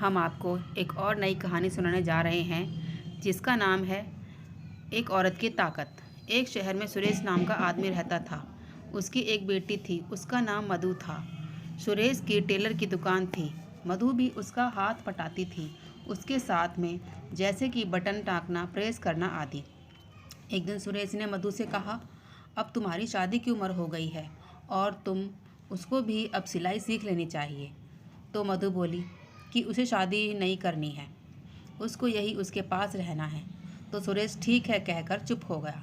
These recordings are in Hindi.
हम आपको एक और नई कहानी सुनाने जा रहे हैं जिसका नाम है एक औरत की ताकत। एक शहर में सुरेश नाम का आदमी रहता था। उसकी एक बेटी थी, उसका नाम मधु था। सुरेश की टेलर की दुकान थी। मधु भी उसका हाथ पटाती थी, उसके साथ में, जैसे कि बटन टाँकना, प्रेस करना आदि। एक दिन सुरेश ने मधु से कहा, अब तुम्हारी शादी की उम्र हो गई है और तुम उसको भी अब सिलाई सीख लेनी चाहिए। तो मधु बोली कि उसे शादी नहीं करनी है, उसको यही उसके पास रहना है। तो सुरेश ठीक है कहकर चुप हो गया।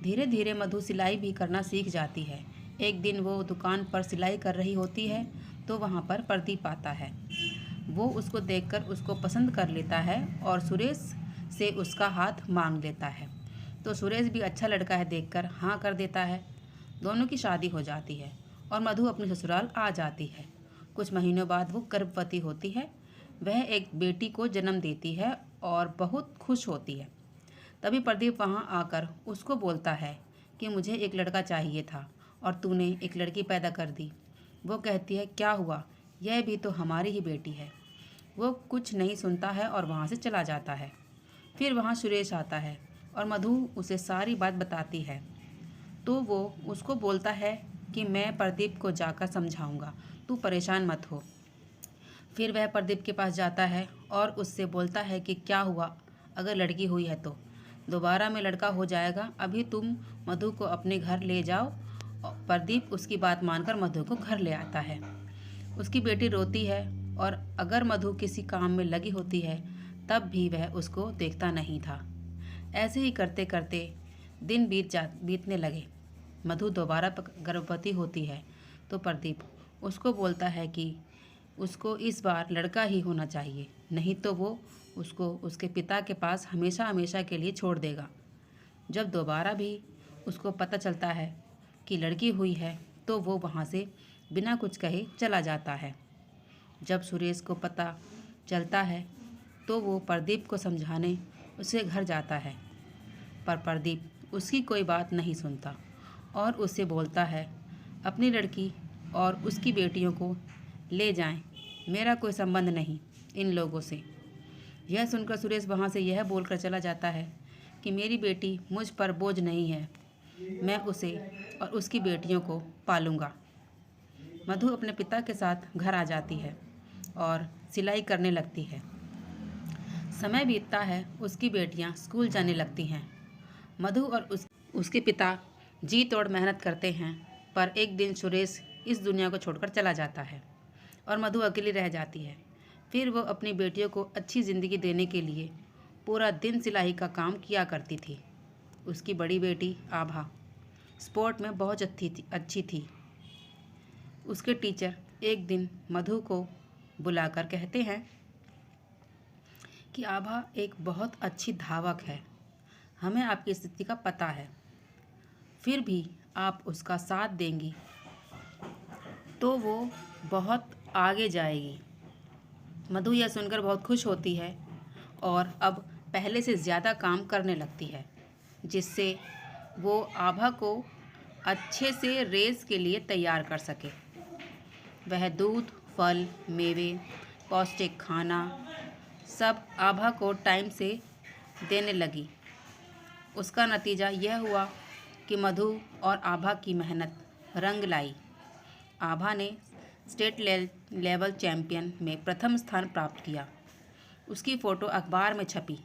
धीरे धीरे मधु सिलाई भी करना सीख जाती है। एक दिन वो दुकान पर सिलाई कर रही होती है तो वहाँ पर प्रदीप आता है। वो उसको देखकर उसको पसंद कर लेता है और सुरेश से उसका हाथ मांग लेता है। तो सुरेश भी अच्छा लड़का है देखकर हाँ कर देता है। दोनों की शादी हो जाती है और मधु अपने ससुराल आ जाती है। कुछ महीनों बाद वो गर्भवती होती है। वह एक बेटी को जन्म देती है और बहुत खुश होती है। तभी प्रदीप वहाँ आकर उसको बोलता है कि मुझे एक लड़का चाहिए था और तूने एक लड़की पैदा कर दी। वो कहती है क्या हुआ, यह भी तो हमारी ही बेटी है। वो कुछ नहीं सुनता है और वहाँ से चला जाता है। फिर वहाँ सुरेश आता है और मधु उसे सारी बात बताती है। तो वो उसको बोलता है कि मैं प्रदीप को जाकर समझाऊंगा, तू परेशान मत हो। फिर वह प्रदीप के पास जाता है और उससे बोलता है कि क्या हुआ, अगर लड़की हुई है तो दोबारा में लड़का हो जाएगा, अभी तुम मधु को अपने घर ले जाओ। प्रदीप उसकी बात मानकर मधु को घर ले आता है। उसकी बेटी रोती है और अगर मधु किसी काम में लगी होती है तब भी वह उसको देखता नहीं था। ऐसे ही करते करते दिन बीतने लगे। मधु दोबारा गर्भवती होती है तो प्रदीप उसको बोलता है कि उसको इस बार लड़का ही होना चाहिए, नहीं तो वो उसको उसके पिता के पास हमेशा हमेशा के लिए छोड़ देगा। जब दोबारा भी उसको पता चलता है कि लड़की हुई है तो वो वहाँ से बिना कुछ कहे चला जाता है। जब सुरेश को पता चलता है तो वो प्रदीप को समझाने उसके घर जाता है, पर प्रदीप उसकी कोई बात नहीं सुनता और उससे बोलता है अपनी लड़की और उसकी बेटियों को ले जाएं, मेरा कोई संबंध नहीं इन लोगों से। यह सुनकर सुरेश वहाँ से यह बोलकर चला जाता है कि मेरी बेटी मुझ पर बोझ नहीं है, मैं उसे और उसकी बेटियों को पालूंगा। मधु अपने पिता के साथ घर आ जाती है और सिलाई करने लगती है। समय बीतता है, उसकी बेटियां स्कूल जाने लगती हैं। मधु और उसके पिता जी तोड़ मेहनत करते हैं, पर एक दिन सुरेश इस दुनिया को छोड़कर चला जाता है और मधु अकेली रह जाती है। फिर वो अपनी बेटियों को अच्छी ज़िंदगी देने के लिए पूरा दिन सिलाई का काम किया करती थी। उसकी बड़ी बेटी आभा स्पोर्ट में बहुत अच्छी थी। उसके टीचर एक दिन मधु को बुलाकर कहते हैं कि आभा एक बहुत अच्छी धावक है, हमें आपकी स्थिति का पता है, फिर भी आप उसका साथ देंगी तो वो बहुत आगे जाएगी। मधु यह सुनकर बहुत खुश होती है और अब पहले से ज़्यादा काम करने लगती है, जिससे वो आभा को अच्छे से रेस के लिए तैयार कर सके। वह दूध, फल, मेवे, पौष्टिक खाना सब आभा को टाइम से देने लगी। उसका नतीजा यह हुआ कि मधु और आभा की मेहनत रंग लाई। आभा ने स्टेट लेवल चैंपियन में प्रथम स्थान प्राप्त किया। उसकी फ़ोटो अखबार में छपी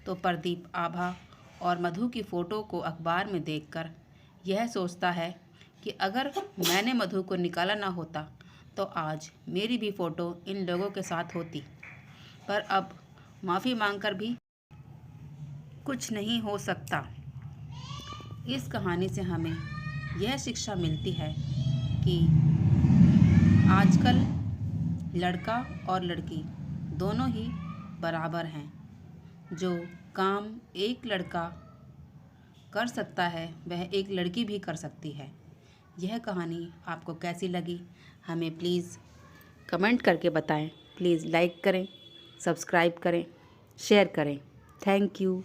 तो प्रदीप आभा और मधु की फ़ोटो को अखबार में देखकर यह सोचता है कि अगर मैंने मधु को निकाला ना होता तो आज मेरी भी फ़ोटो इन लोगों के साथ होती। पर अब माफ़ी मांगकर भी कुछ नहीं हो सकता। इस कहानी से हमें यह शिक्षा मिलती है कि आजकल लड़का और लड़की दोनों ही बराबर हैं। जो काम एक लड़का कर सकता है वह एक लड़की भी कर सकती है। यह कहानी आपको कैसी लगी हमें प्लीज़ कमेंट करके बताएं। प्लीज़ लाइक करें, सब्सक्राइब करें, शेयर करें। Thank you.